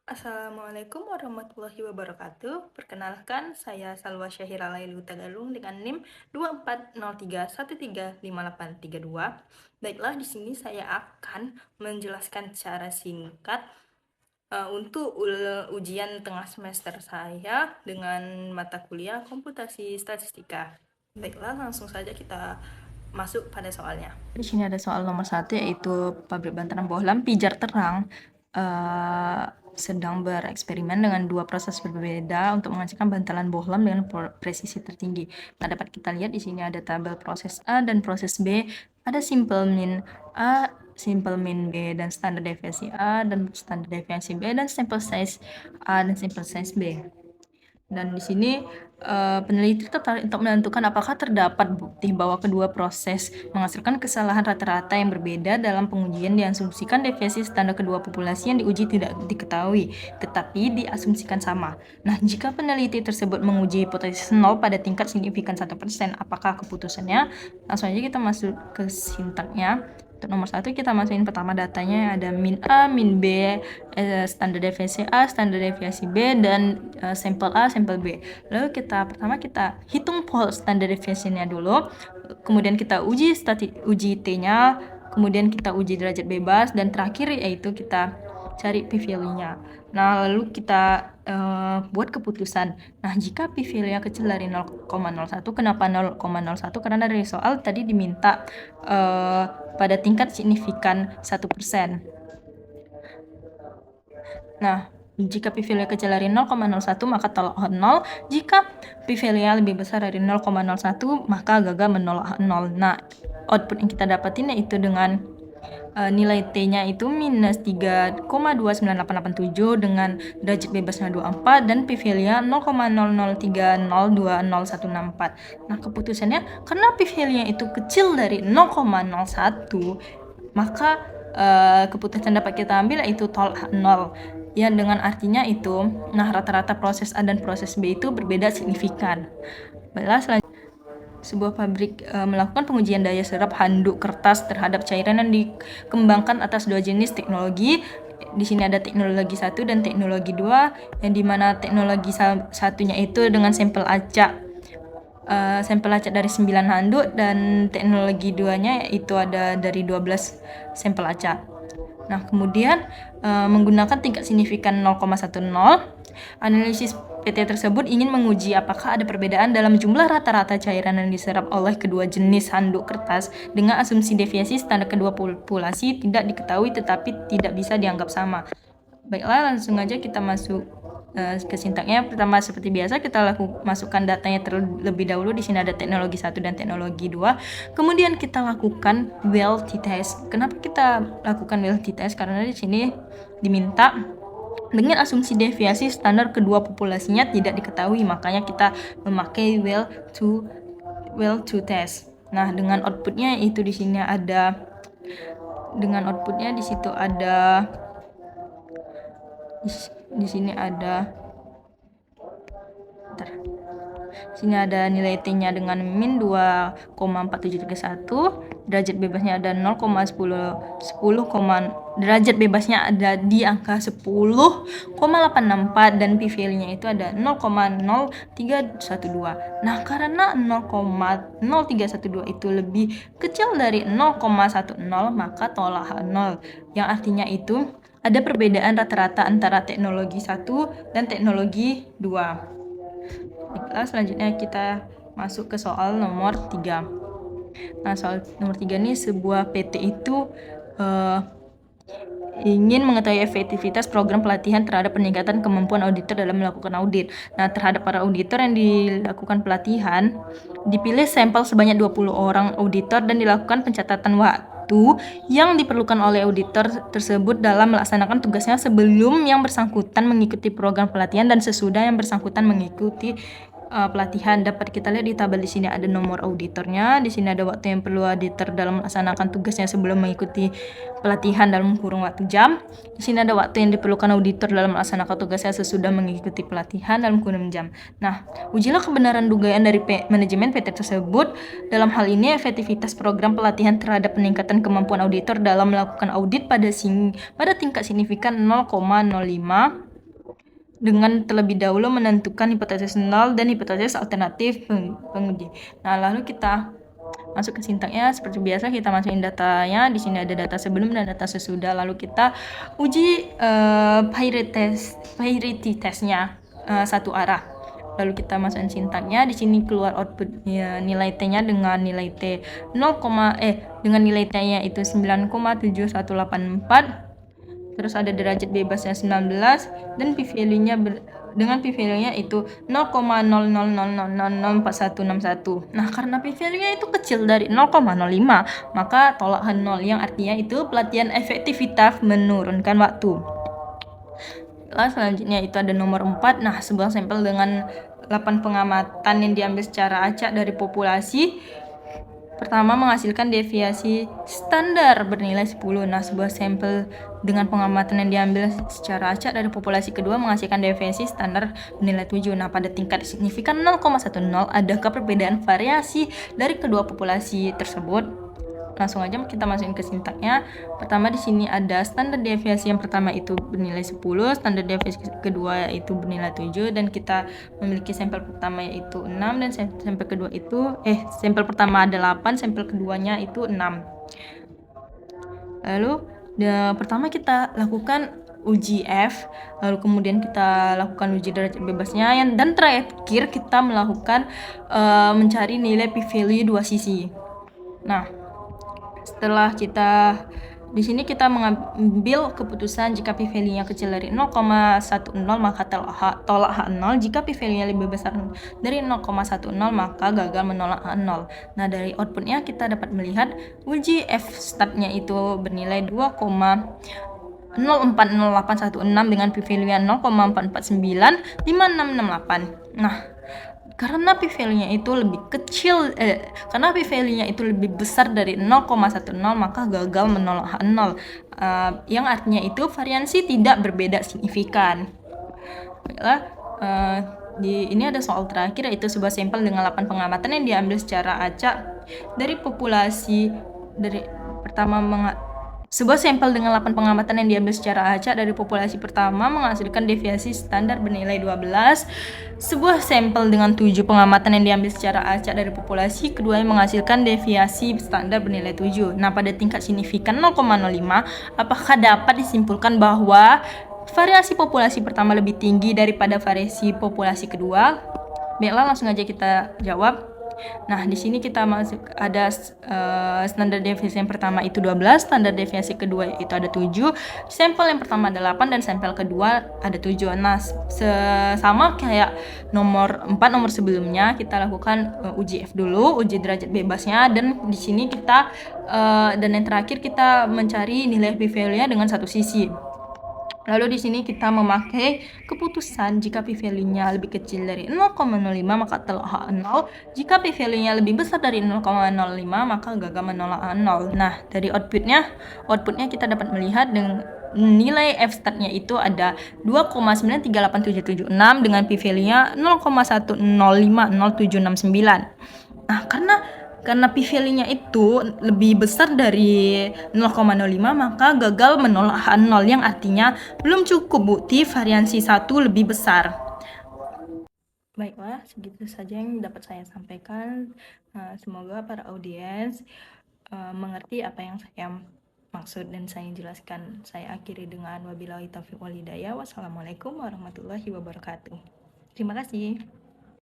Assalamualaikum warahmatullahi wabarakatuh. Perkenalkan, saya Salwa Syahira Lailu Tagalung dengan NIM 2403135832. Baiklah, di sini saya akan menjelaskan secara singkat untuk ujian tengah semester saya dengan mata kuliah komputasi statistika. Baiklah, langsung saja kita masuk pada soalnya. Di sini ada soal nomor 1, yaitu pabrik bantaran bohlam pijar terang sedang bereksperimen dengan dua proses berbeda untuk menghasilkan bantalan bohlam dengan presisi tertinggi. Nah, dapat kita lihat di sini ada tabel proses A dan proses B, ada simple mean A, simple mean B, dan standar deviasi A dan standar deviasi B, dan sample size A dan sample size B. Dan di sini peneliti tertarik untuk menentukan apakah terdapat bukti bahwa kedua proses menghasilkan kesalahan rata-rata yang berbeda dalam pengujian. Diasumsikan deviasi standar kedua populasi yang diuji tidak diketahui, tetapi diasumsikan sama. Nah, jika peneliti tersebut menguji hipotesis 0 pada tingkat signifikan 1%, apakah keputusannya? Langsung aja kita masuk ke sintaknya. Untuk nomor 1 kita masukin pertama datanya, ada min A, min B, standar deviasi A, standar deviasi B, dan sampel A, sampel B. Lalu pertama kita hitung false standar deviasinya dulu, kemudian kita uji T-nya, kemudian kita uji derajat bebas, dan terakhir yaitu kita cari p-value-nya. Nah, lalu kita buat keputusan. Nah, jika p-value-nya kecil dari 0,01, kenapa 0,01? Karena dari soal tadi diminta pada tingkat signifikan 1%. Nah, jika p-value kecil dari 0,01 maka tolak 0. Jika p-value lebih besar dari 0,01 maka gagal menolak 0. Nah, output yang kita dapatin yaitu dengan nilai T-nya itu minus 3,29887 dengan derajat bebasnya 24 dan p-value 0,00302014. Nah, keputusannya karena p-value itu kecil dari 0,01 maka keputusan dapat kita ambil yaitu tolak 0. Ya, dengan artinya itu, nah rata-rata proses A dan proses B itu berbeda signifikan. Baiklah, selanjutnya sebuah pabrik melakukan pengujian daya serap handuk kertas terhadap cairan yang dikembangkan atas dua jenis teknologi. Di sini ada teknologi 1 dan teknologi 2, yang dimana teknologi satunya itu dengan sampel acak dari 9 handuk, dan teknologi 2-nya itu ada dari 12 sampel acak. Nah, kemudian menggunakan tingkat signifikan 0,10, analisis PT tersebut ingin menguji apakah ada perbedaan dalam jumlah rata-rata cairan yang diserap oleh kedua jenis handuk kertas dengan asumsi deviasi standar kedua populasi tidak diketahui tetapi tidak bisa dianggap sama. Baiklah, langsung aja kita masuk ke sintaknya. Pertama, seperti biasa kita masukkan datanya terlebih dahulu. Di sini ada teknologi 1 dan teknologi 2. Kemudian kita lakukan well t-test. Kenapa kita lakukan well t-test? Karena di sini diminta dengan asumsi deviasi standar kedua populasinya tidak diketahui, makanya kita memakai well to test. Nah, dengan outputnya itu di sini ada, di sini ada nilai T-nya dengan min 2,4731, derajat bebasnya ada 0,10, derajat bebasnya ada di angka 10,864 dan p-value-nya itu ada 0,0312. Nah, karena 0,0312 itu lebih kecil dari 0,10 maka tolak 0, yang artinya itu ada perbedaan rata-rata antara teknologi 1 dan teknologi 2. Selanjutnya kita masuk ke soal nomor 3. Nah, soal nomor 3 ini sebuah PT itu ingin mengetahui efektivitas program pelatihan terhadap peningkatan kemampuan auditor dalam melakukan audit. Nah, terhadap para auditor yang dilakukan pelatihan, dipilih sampel sebanyak 20 orang auditor dan dilakukan pencatatan waktu yang diperlukan oleh auditor tersebut dalam melaksanakan tugasnya sebelum yang bersangkutan mengikuti program pelatihan dan sesudah yang bersangkutan mengikuti pelatihan. Dapat kita lihat di tabel di sini ada nomor auditornya, di sini ada waktu yang perlu auditor dalam melaksanakan tugasnya sebelum mengikuti pelatihan dalam kurun waktu jam. Di sini ada waktu yang diperlukan auditor dalam melaksanakan tugasnya sesudah mengikuti pelatihan dalam kurun jam. Nah, ujilah kebenaran dugaan dari manajemen PT tersebut. Dalam hal ini, efektivitas program pelatihan terhadap peningkatan kemampuan auditor dalam melakukan audit pada tingkat signifikan 0,05 dengan terlebih dahulu menentukan hipotesis nol dan hipotesis alternatif penguji. Nah, lalu kita masuk ke sintaknya. Seperti biasa kita masukin datanya. Di sini ada data sebelum dan data sesudah. Lalu kita uji parity testnya satu arah. Lalu kita masukin sintaknya. Di sini keluar output ya, nilai T-nya dengan nilai T dengan nilai T-nya itu 9,7184. Terus ada derajat bebasnya 19 dan p-value-nya dengan p-value-nya itu 0,00004161. Nah, karena p-value-nya itu kecil dari 0,05, maka tolak 0 yang artinya itu pelatihan efektivitas menurunkan waktu. Lalu selanjutnya itu ada nomor 4. Nah, sebuah sampel dengan 8 pengamatan yang diambil secara acak dari populasi pertama menghasilkan deviasi standar bernilai 10. Nah, sebuah sampel dengan pengamatan yang diambil secara acak dari populasi kedua menghasilkan deviasi standar bernilai 7. Nah, pada tingkat signifikan 0,10 adakah perbedaan variasi dari kedua populasi tersebut? Langsung aja kita masukin ke sintaknya. Pertama di sini ada standar deviasi yang pertama itu bernilai 10, standar deviasi kedua itu bernilai 7, dan kita memiliki sampel pertama yaitu 6 dan sampel kedua itu sampel pertama ada 8, sampel keduanya itu 6. Lalu pertama kita lakukan uji F, lalu kemudian kita lakukan uji derajat bebasnya, dan terakhir kita melakukan mencari nilai p-value dua sisi. Nah, setelah kita di sini kita mengambil keputusan jika p-value-nya kecil dari 0,10 maka tolak H0, jika p-value-nya lebih besar dari 0,10 maka gagal menolak H0. Nah, dari outputnya kita dapat melihat uji F-stat-nya itu bernilai 2,040816 dengan p-value-nya 0,4495668. Nah, karena p-value-nya itu lebih kecil karena p-value-nya itu lebih besar dari 0,10 maka gagal menolak H0, yang artinya itu variansi tidak berbeda signifikan. Baiklah, ini ada soal terakhir yaitu sebuah sampel dengan 8 pengamatan yang diambil secara acak dari populasi sebuah sampel dengan 8 pengamatan yang diambil secara acak dari populasi pertama menghasilkan deviasi standar bernilai 12. Sebuah sampel dengan 7 pengamatan yang diambil secara acak dari populasi kedua yang menghasilkan deviasi standar bernilai 7. Nah, pada tingkat signifikan 0,05, apakah dapat disimpulkan bahwa variasi populasi pertama lebih tinggi daripada variasi populasi kedua? Baiklah, langsung aja kita jawab. Nah, di sini kita masuk ada standar deviasi yang pertama itu 12, standar deviasi kedua itu ada 7, sampel yang pertama ada 8 dan sampel kedua ada 7. Nah, sama kayak nomor 4 nomor sebelumnya, kita lakukan uji F dulu, uji derajat bebasnya, dan di sini kita dan yang terakhir kita mencari nilai p-value-nya dengan satu sisi. Lalu di sini kita memakai keputusan jika p-value-nya lebih kecil dari 0,05 maka tolak H0, jika p-value-nya lebih besar dari 0,05 maka gagal menolak H0. Nah, dari outputnya kita dapat melihat dengan nilai F-stat-nya itu ada 2,938776 dengan p-value-nya 0,10500769. Nah, karena p-value-nya itu lebih besar dari 0,05 maka gagal menolak H0, yang artinya belum cukup bukti variansi 1 lebih besar. Baiklah, segitu saja yang dapat saya sampaikan. Semoga para audiens mengerti apa yang saya maksud dan saya jelaskan. Saya akhiri dengan wabillahi taufiq wal hidayah. Wassalamualaikum warahmatullahi wabarakatuh. Terima kasih.